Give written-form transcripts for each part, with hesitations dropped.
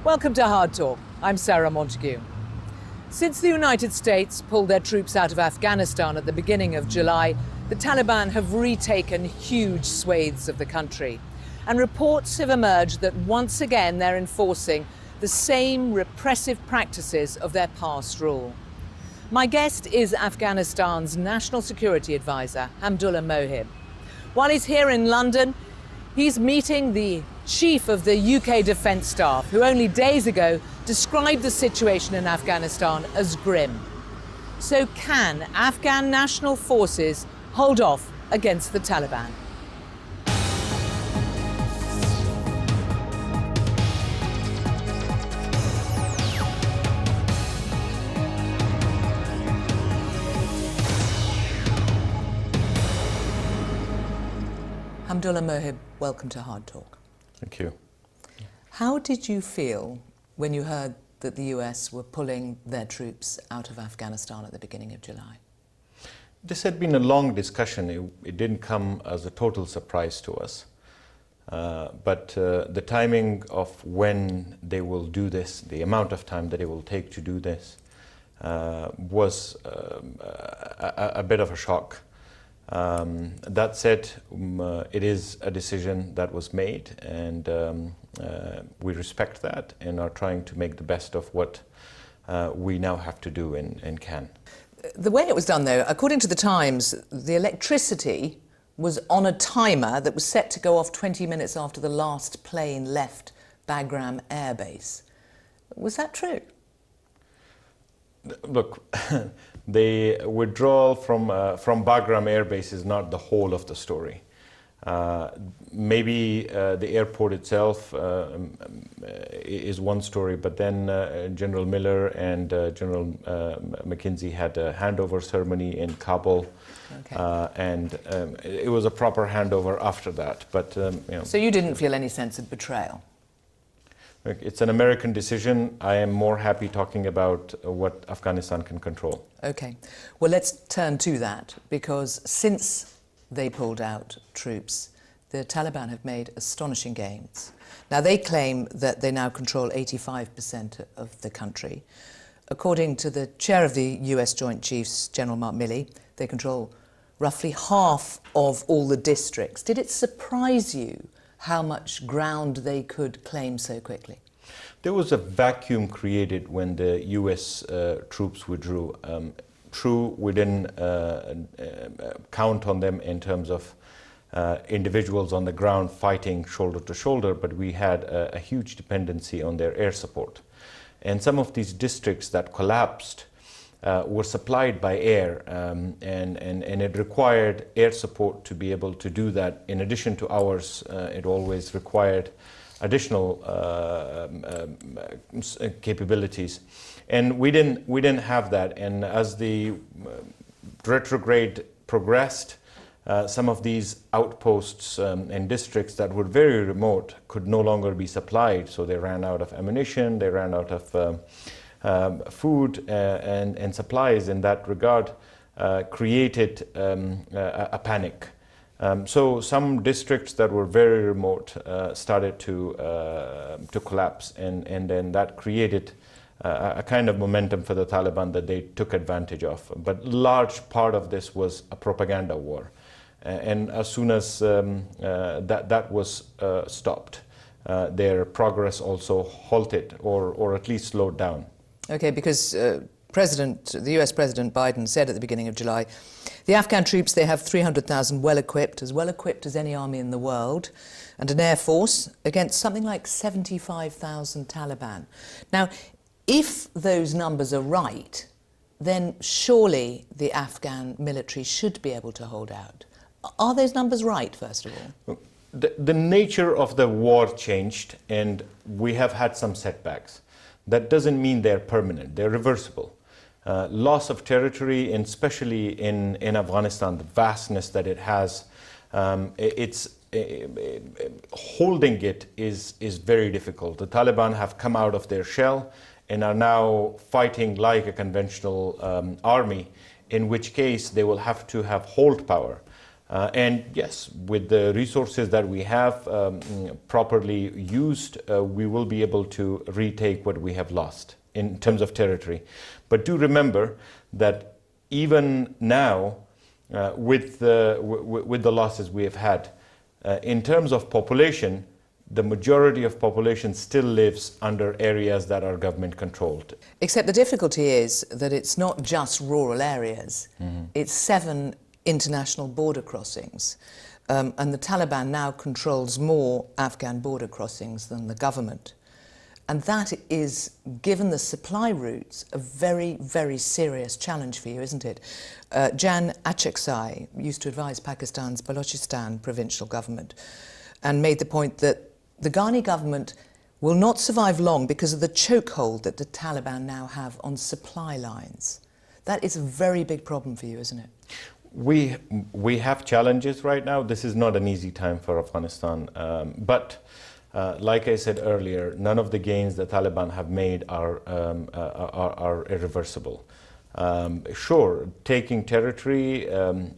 Welcome to Hard Talk. I'm Sarah Montague. Since the United States pulled their troops out of Afghanistan at the beginning of July, the Taliban have retaken huge swathes of the country. And reports have emerged that once again they're enforcing the same repressive practices of their past rule. My guest is Afghanistan's National Security Advisor, Hamdullah Mohib. While he's here in London, he's meeting the chief of the UK Defence Staff, who only days ago described the situation in Afghanistan as grim. So can Afghan national forces hold off against the Taliban? Hamdullah Mohib, welcome to Hard Talk. Thank you. How did you feel when you heard that the US were pulling their troops out of Afghanistan at the beginning of July? This had been a long discussion. It didn't come as a total surprise to us. But the timing of when they will do this, the amount of time that it will take to do this, was a bit of a shock. That said, it is a decision that was made, and we respect that and are trying to make the best of what we now have to do and can. The way it was done, though, according to the Times, the electricity was on a timer that was set to go off 20 minutes after the last plane left Bagram Air Base. Was that true? Look, the withdrawal from Bagram Air Base is not the whole of the story. Maybe the airport itself is one story, but then General Miller and General McKenzie had a handover ceremony in Kabul, okay. And it was a proper handover after that. But you know. So you didn't feel any sense of betrayal? It's an American decision. I am more happy talking about what Afghanistan can control. Okay. Well, let's turn to that, because since they pulled out troops, the Taliban have made astonishing gains. Now, they claim that they now control 85% of the country. According to the chair of the US Joint Chiefs, General Mark Milley, they control roughly half of all the districts. Did it surprise you how much ground they could claim so quickly? There was a vacuum created when the US troops withdrew. True, we didn't count on them in terms of individuals on the ground fighting shoulder to shoulder, but we had a huge dependency on their air support. And some of these districts that collapsed were supplied by air, and it required air support to be able to do that. In addition to ours, it always required additional capabilities. And we didn't have that. And as the retrograde progressed, some of these outposts and districts that were very remote could no longer be supplied. So they ran out of ammunition, they ran out of food and supplies. In that regard, created a panic. So some districts that were very remote started to collapse, and then that created a kind of momentum for the Taliban that they took advantage of. But large part of this was a propaganda war. And as soon as that was stopped, their progress also halted or at least slowed down. Okay, because the US President Biden said at the beginning of July, the Afghan troops, they have 300,000 well-equipped as any army in the world, and an air force against something like 75,000 Taliban. Now, if those numbers are right, then surely the Afghan military should be able to hold out. Are those numbers right, first of all? The nature of the war changed, and we have had some setbacks. That doesn't mean they're permanent, they're reversible. Loss of territory, and especially in Afghanistan, the vastness that it has, holding it is very difficult. The Taliban have come out of their shell and are now fighting like a conventional army, in which case they will have to have hold power. And yes, with the resources that we have properly used, we will be able to retake what we have lost in terms of territory. But do remember that even now, with the losses we have had, in terms of population, the majority of population still lives under areas that are government controlled. Except the difficulty is that it's not just rural areas, it's 7 international border crossings. And the Taliban now controls more Afghan border crossings than the government. And that is, given the supply routes, a very, very serious challenge for you, isn't it? Jan Achakzai used to advise Pakistan's Balochistan provincial government and made the point that the Ghani government will not survive long because of the chokehold that the Taliban now have on supply lines. That is a very big problem for you, isn't it? We have challenges right now. This is not an easy time for Afghanistan. But like I said earlier, none of the gains the Taliban have made are irreversible. Sure, taking territory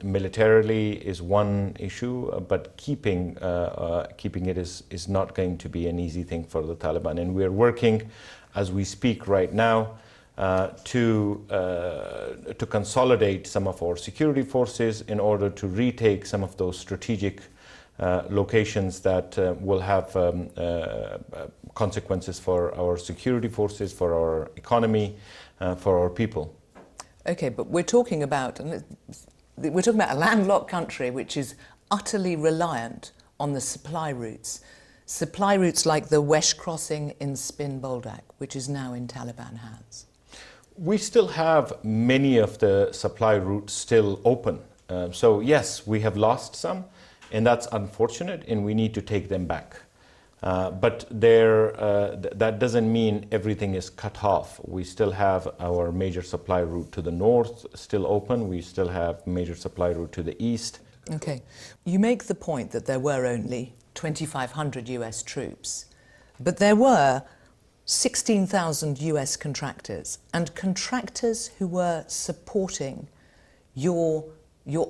militarily is one issue, but keeping it is not going to be an easy thing for the Taliban. And we are working, as we speak right now, to consolidate some of our security forces in order to retake some of those strategic locations that will have consequences for our security forces, for our economy, for our people. Okay, but we're talking about a landlocked country which is utterly reliant on the supply routes like the Wesh crossing in Spin Boldak, which is now in Taliban hands. We still have many of the supply routes still open. So yes, we have lost some, and that's unfortunate, and we need to take them back. But that doesn't mean everything is cut off. We still have our major supply route to the north still open. We still have major supply route to the east. Okay. You make the point that there were only 2,500 US troops, but there were 16,000 US contractors, and contractors who were supporting your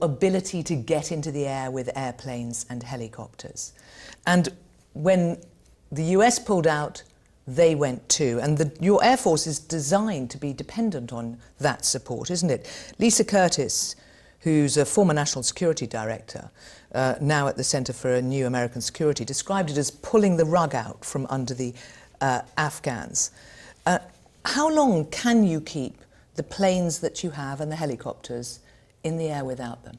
ability to get into the air with airplanes and helicopters. And when the US pulled out, they went too. And your Air Force is designed to be dependent on that support, isn't it? Lisa Curtis, who's a former National Security Director, now at the Center for a New American Security, described it as pulling the rug out from under the Afghans. How long can you keep the planes that you have and the helicopters in the air without them?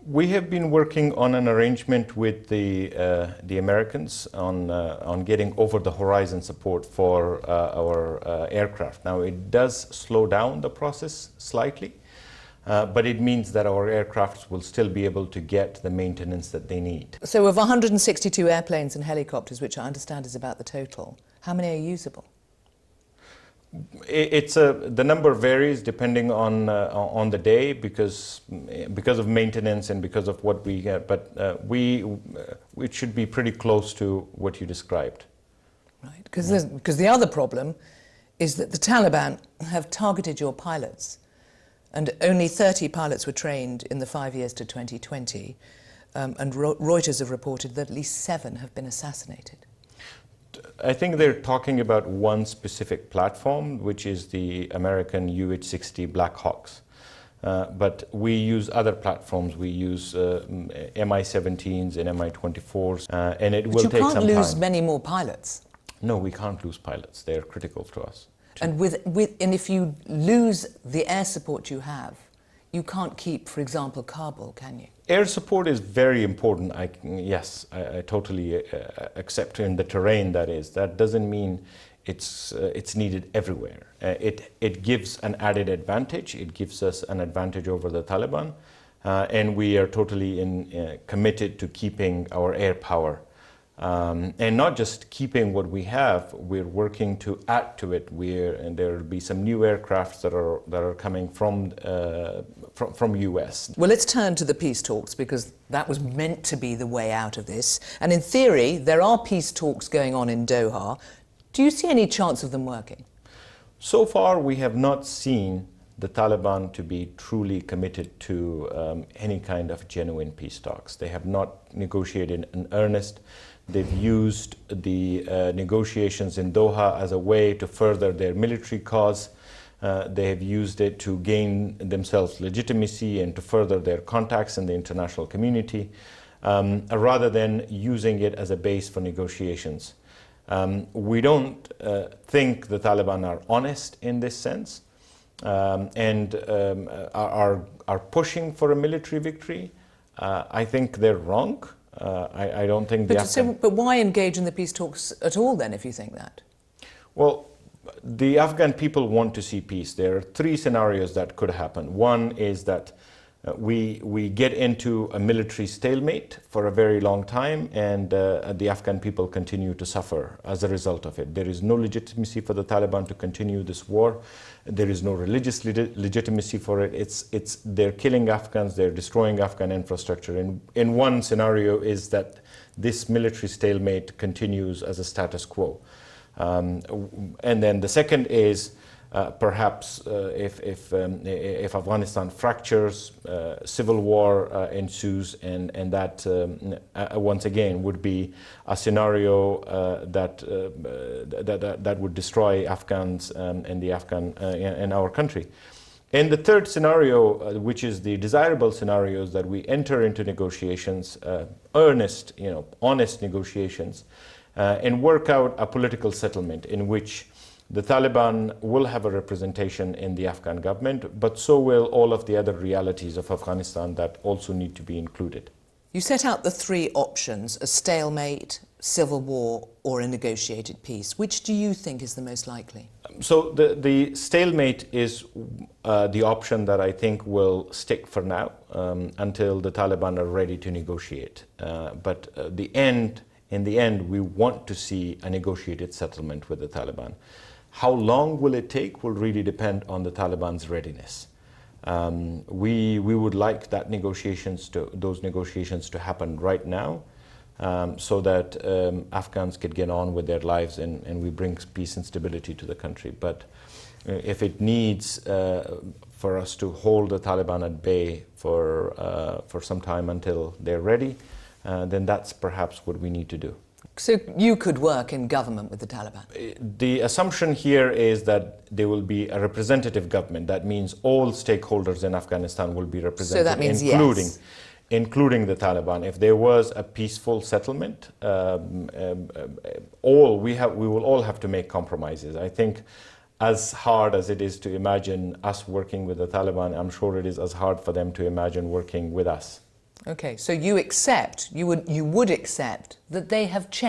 We have been working on an arrangement with the Americans on getting over-the-horizon support for our aircraft. Now, it does slow down the process slightly, but it means that our aircrafts will still be able to get the maintenance that they need. So of 162 airplanes and helicopters, which I understand is about the total, how many are usable? The number varies depending on the day because of maintenance and because of what we get, but it should be pretty close to what you described. Right, because the other problem is that the Taliban have targeted your pilots, and only 30 pilots were trained in the 5 years to 2020, and Reuters have reported that at least 7 have been assassinated. I think they're talking about one specific platform, which is the American UH-60 Black Hawks. But we use other platforms. We use Mi-17s and Mi-24s, and it will take some time. But you can't lose many more pilots. No, we can't lose pilots. They're critical to us. And if you lose the air support you have, you can't keep, for example, Kabul, can you? Air support is very important. Yes, I totally accept in the terrain that is. That doesn't mean it's needed everywhere. It gives an added advantage. It gives us an advantage over the Taliban, and we are totally committed to keeping our air power. And not just keeping what we have, we're working to add to it. And there will be some new aircrafts that are coming from US. Well, let's turn to the peace talks, because that was meant to be the way out of this. And in theory, there are peace talks going on in Doha. Do you see any chance of them working? So far, we have not seen the Taliban to be truly committed to any kind of genuine peace talks. They have not negotiated in earnest. They've used the negotiations in Doha as a way to further their military cause. They have used it to gain themselves legitimacy and to further their contacts in the international community, rather than using it as a base for negotiations. We don't think the Taliban are honest in this sense, and are pushing for a military victory. I think they're wrong. I don't think but why engage in the peace talks at all then, if you think that? Well, the Afghan people want to see peace. There are three scenarios that could happen. One is that we get into a military stalemate for a very long time, and the Afghan people continue to suffer as a result of it. There is no legitimacy for the Taliban to continue this war. There is no religious legitimacy for it. They're killing Afghans, they're destroying Afghan infrastructure. In one scenario is that this military stalemate continues as a status quo. And then the second is perhaps if Afghanistan fractures, civil war ensues, and that once again would be a scenario that would destroy Afghans and the Afghan and our country. And the third scenario, which is the desirable scenario, is that we enter into negotiations, earnest, honest negotiations, and work out a political settlement in which the Taliban will have a representation in the Afghan government, but so will all of the other realities of Afghanistan that also need to be included. You set out the three options: a stalemate, civil war, or a negotiated peace. Which do you think is the most likely? So the stalemate is the option that I think will stick for now until the Taliban are ready to negotiate. But in the end, we want to see a negotiated settlement with the Taliban. How long will it take will really depend on the Taliban's readiness. We would like those negotiations to happen right now, so that Afghans could get on with their lives and we bring peace and stability to the country. But if it needs for us to hold the Taliban at bay for some time until they're ready, then that's perhaps what we need to do. So you could work in government with the Taliban? The assumption here is that there will be a representative government. That means all stakeholders in Afghanistan will be represented, so that means including the Taliban. If there was a peaceful settlement, we will all have to make compromises. I think as hard as it is to imagine us working with the Taliban, I'm sure it is as hard for them to imagine working with us. Okay, so you would accept that they have changed.